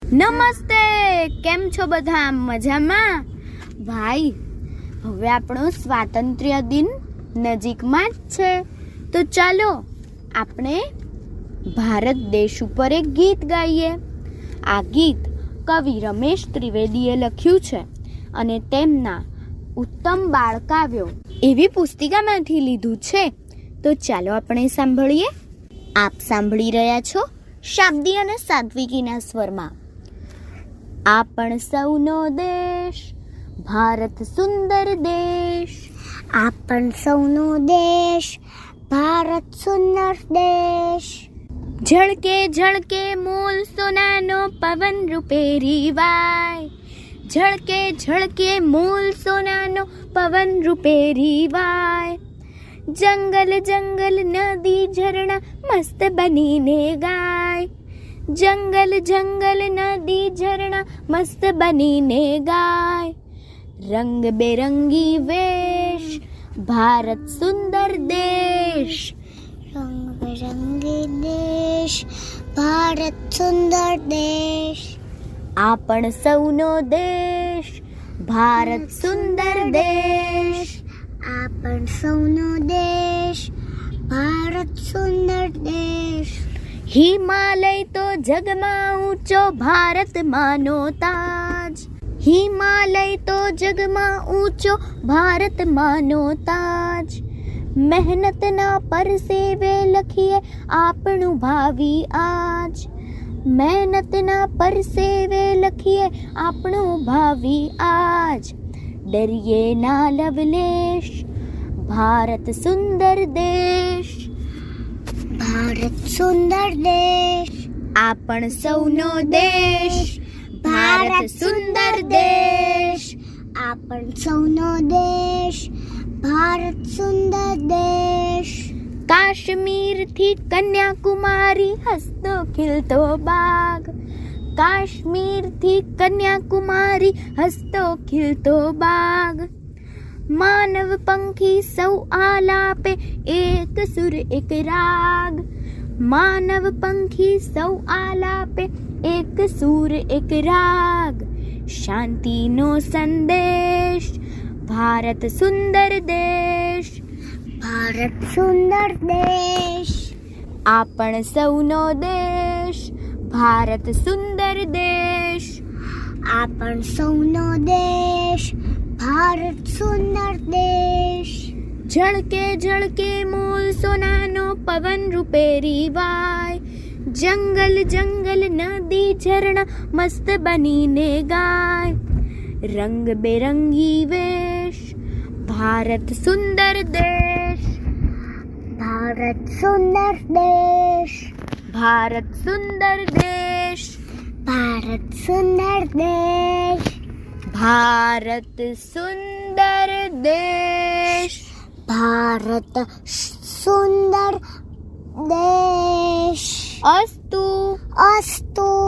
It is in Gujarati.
નમસ્તે, કેમ છો બધા? મજામાં? ભાઈ, હવે આપણો સ્વાતંત્ર્ય દિન નજીકમાં જ છે, તો ચાલો આપણે ભારત દેશ ઉપર એક ગીત ગાઈએ. આ ગીત કવિ રમેશ ત્રિવેદીએ લખ્યું છે અને તેમના ઉત્તમ બાળકાવ્યો એવી પુસ્તિકામાંથી લીધું છે. તો ચાલો આપણે સાંભળીએ. આપ સાંભળી રહ્યા છો શાબ્દી અને સાત્વિકીના સ્વરમાં. આપણ સૌનો દેશ ભારત સુંદર દેશ, આપણ સૌનો દેશ ભારત સુંદર દેશ. ઝળકે ઝળકે મૂલ સોનાનો પવન રૂપે રીવાય, ઝળકે ઝળકે મૂલ સોનાનો પવન રૂપે રીવાય. જંગલ જંગલ નદી ઝરણા મસ્ત બનીને ગાય, જંગલ જંગલ નદી ઝરણા મસ્ત બનીને ગાય. રંગ બેરંગી વેશ ભારત સુંદર દેશ, રંગ બેરંગી દેશ ભારત સુંદર દેશ. આપણ સૌનો દેશ ભારત સુંદર દેશ, આપણ સૌનો દેશ ભારત સુંદર દેશ. હિમાલય તો જગમાં ઊંચો ભારત માનો તાજ, હિમાલય તો જગમાં ઊંચો ભારત માનો તાજ. મહેનતના પરસેવે લખીએ આપણું ભાવિ આજ, મહેનતના પરસેવે લખીએ આપણું ભાવિ આજ. ડરીએ ના લવલેશ ભારત સુંદર દેશ, ભારત સુંદર દેશ. આપણ સૌનો દેશ ભારત સુંદર દેશ, આપણ સૌનો દેશ ભારત સુંદર દેશ. કાશ્મીરથી કન્યાકુમારી હસતો ખીલતો બાગ, કાશ્મીરથી કન્યાકુમારી હસતો ખીલતો બાગ. માનવ પંખી સૌ આલાપે એક સુર એક રાગ, માનવ પંખી સૌ આલાપે એક સુર એક રાગ. શાંતિનો સંદેશ ભારત સુંદર દેશ, ભારત સુંદર દેશ. આપણ સૌનો દેશ ભારત સુંદર દેશ, આપણ સૌનો દેશ ભારત સુંદર દેશ. ઝળકે ઝળકે મૂલ સોનાનો પવન રૂપે રીવાય, જંગલ જંગલ નદી ઝરણા મસ્ત બનીને ગાય. રંગ બેરંગી વેશ ભારત સુંદર દેશ, ભારત સુંદર દેશ, ભારત સુંદર દેશ, ભારત સુંદર દેશ. ભારત સુંદર દેશ, ભારત સુંદર દેશ. અસ્તુ અસ્તુ.